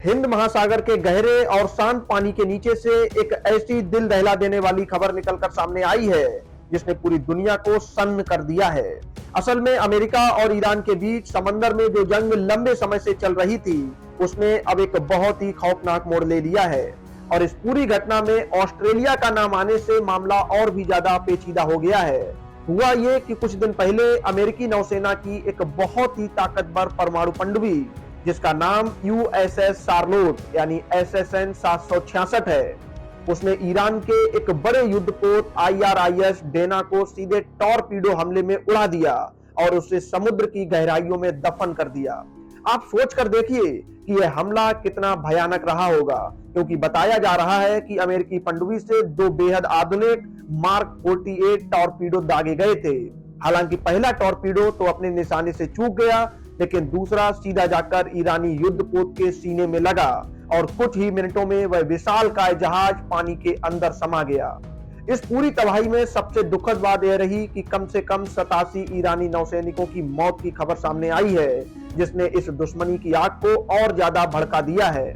हिंद महासागर के गहरे और शांत पानी के नीचे से एक ऐसी दिल दहला देने वाली खबर निकलकर सामने आई है जिसने पूरी दुनिया को सन्न कर दिया है। असल में अमेरिका और ईरान के बीच समंदर में जो जंग लंबे समय से चल रही थी उसने अब एक बहुत ही खौफनाक मोड़ ले लिया है और इस पूरी घटना में ऑस्ट्रेलिया का नाम आने से मामला और भी ज्यादा पेचीदा हो गया है। हुआ ये कि कुछ दिन पहले अमेरिकी नौसेना की एक बहुत ही ताकतवर परमाणु पनडुब्बी जिसका नाम यूएसएस शार्लोट यानी SSN 766 है, उसने ईरान के एक बड़े युद्धपोत IRIS डेना को सीधे टॉर्पीडो हमले में उड़ा दिया और उसे समुद्र की गहराइयों में दफन कर दिया। आप सोच कर देखिए कि यह हमला कितना भयानक रहा होगा, क्योंकि बताया जा रहा है कि अमेरिकी पनडुब्बी से दो बेहद आधुनिक मार्क 48 टॉर्पीडो दागे गए थे। हालांकि पहला टॉर्पीडो तो अपने निशाने से चूक गया, लेकिन दूसरा सीधा जाकर ईरानी युद्धपोत के सीने में लगा और कुछ ही मिनटों में वह विशालकाय जहाज पानी के अंदर समा गया। इस पूरी तबाही में सबसे दुखद बात यह रही कि कम से कम 87 ईरानी नौसैनिकों की मौत की खबर सामने आई है, जिसने इस दुश्मनी की आग को और ज्यादा भड़का दिया है।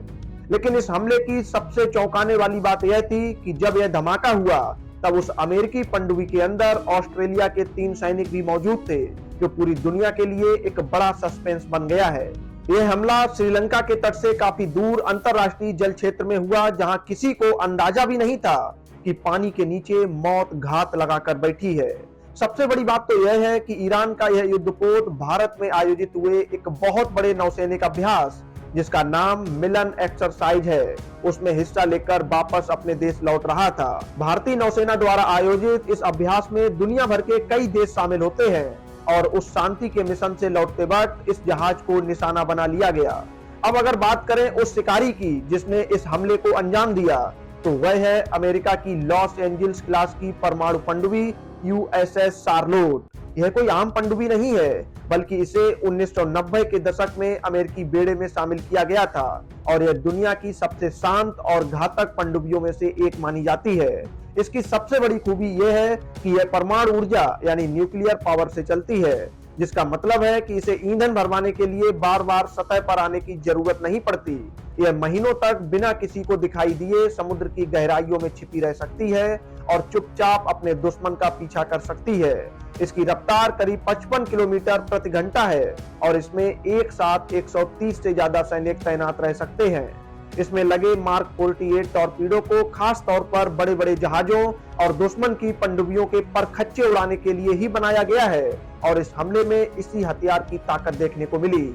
लेकिन इस हमले की सबसे चौंकाने वाली बात यह थी कि जब यह धमाका हुआ तब उस अमेरिकी पनडुब्बी के अंदर ऑस्ट्रेलिया के 3 सैनिक भी मौजूद थे, जो पूरी दुनिया के लिए एक बड़ा सस्पेंस बन गया है। यह हमला श्रीलंका के तट से काफी दूर अंतरराष्ट्रीय जल क्षेत्र में हुआ, जहां किसी को अंदाजा भी नहीं था कि पानी के नीचे मौत घात लगाकर बैठी है। सबसे बड़ी बात तो यह है कि ईरान का यह युद्धपोत भारत में आयोजित हुए एक बहुत बड़े नौसैनिक अभ्यास जिसका नाम मिलन एक्सरसाइज है, उसमें हिस्सा लेकर वापस अपने देश लौट रहा था। भारतीय नौसेना द्वारा आयोजित इस अभ्यास में दुनिया भर के कई देश शामिल होते हैं और उस शांति के मिशन से लौटते वक्त इस जहाज को निशाना बना लिया गया। अब अगर बात करें उस शिकारी की जिसने इस हमले को अंजाम दिया, तो वह है अमेरिका की लॉस एंजल्स क्लास की परमाणु पनडुब्बी यूएसएस शार्लोट। यह कोई आम पनडुब्बी नहीं है, बल्कि इसे 1990 के दशक में अमेरिकी बेड़े में शामिल किया गया था और यह दुनिया की सबसे शांत और घातक पनडुब्बियों में से एक मानी जाती है। इसकी सबसे बड़ी खूबी यह है कि यह परमाणु ऊर्जा यानी न्यूक्लियर पावर से चलती है, जिसका मतलब है कि इसे ईंधन भरवाने के लिए बार बार सतह पर आने की जरूरत नहीं पड़ती। यह महीनों तक बिना किसी को दिखाई दिए समुद्र की गहराइयों में छिपी रह सकती है और चुपचाप अपने दुश्मन का पीछा कर सकती है। इसकी रफ्तार करीब 55 किलोमीटर प्रति घंटा है और इसमें एक साथ 130 से ज्यादा सैनिक तैनात रह सकते हैं। इसमें लगे मार्क 48 टॉर्पीडो को खास तौर पर बड़े बड़े जहाजों और दुश्मन की पनडुब्बियों के परखच्चे उड़ाने के लिए ही बनाया गया है और इस हमले में इसी हथियार की ताकत देखने को मिली।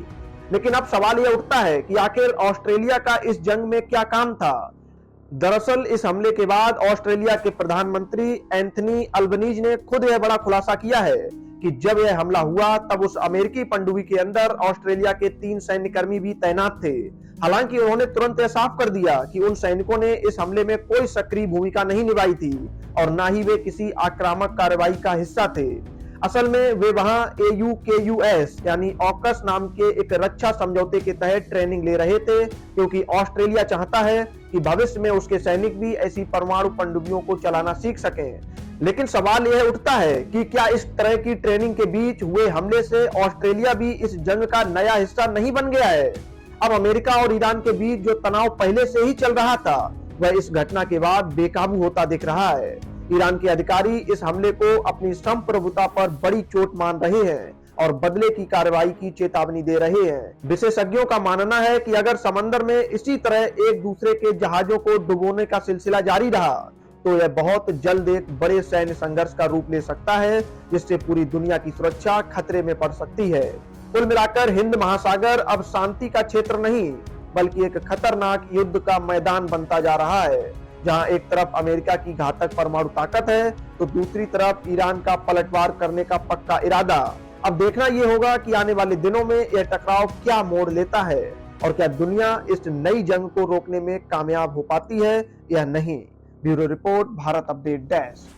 लेकिन अब सवाल यह उठता है कि आखिर ऑस्ट्रेलिया का इस जंग में क्या काम था। दरअसल इस हमले के बाद ऑस्ट्रेलिया के प्रधानमंत्री एंथनी अल्बनीज ने खुद यह बड़ा खुलासा किया है कि जब यह हमला हुआ तब उस अमेरिकी पनडुब्बी के अंदर ऑस्ट्रेलिया के 3 सैन्यकर्मी भी तैनात थे। हालांकि उन्होंने तुरंत यह साफ कर दिया कि उन सैनिकों ने इस हमले में कोई सक्रिय भूमिका नहीं निभाई थी और न ही वे किसी आक्रामक कार्रवाई का हिस्सा थे। असल में वे वहां AUKUS यानी ऑकस नाम के एक रक्षा समझौते के तहत ट्रेनिंग ले रहे थे, क्योंकि ऑस्ट्रेलिया चाहता है कि भविष्य में उसके सैनिक भी ऐसी परमाणु पनडुब्बियों को चलाना सीख सकें। लेकिन सवाल यह उठता है कि क्या इस तरह की ट्रेनिंग के बीच हुए हमले से ऑस्ट्रेलिया भी इस जंग का नया हिस्सा नहीं बन गया है। अब अमेरिका और ईरान के बीच जो तनाव पहले से ही चल रहा था वह इस घटना के बाद बेकाबू होता दिख रहा है। ईरान के अधिकारी इस हमले को अपनी संप्रभुता पर बड़ी चोट मान रहे हैं और बदले की कार्रवाई की चेतावनी दे रहे हैं। विशेषज्ञों का मानना है कि अगर समंदर में इसी तरह एक दूसरे के जहाजों को डुबोने का सिलसिला जारी रहा तो यह बहुत जल्द एक बड़े सैन्य संघर्ष का रूप ले सकता है, जिससे पूरी दुनिया की सुरक्षा खतरे में पड़ सकती है। कुल मिलाकर हिंद महासागर अब शांति का क्षेत्र नहीं, बल्कि एक खतरनाक युद्ध का मैदान बनता जा रहा है, जहां एक तरफ अमेरिका की घातक परमाणु ताकत है तो दूसरी तरफ ईरान का पलटवार करने का पक्का इरादा। अब देखना यह होगा कि आने वाले दिनों में यह टकराव क्या मोड़ लेता है और क्या दुनिया इस नई जंग को रोकने में कामयाब हो पाती है या नहीं। Bureau report, Bharat update dash.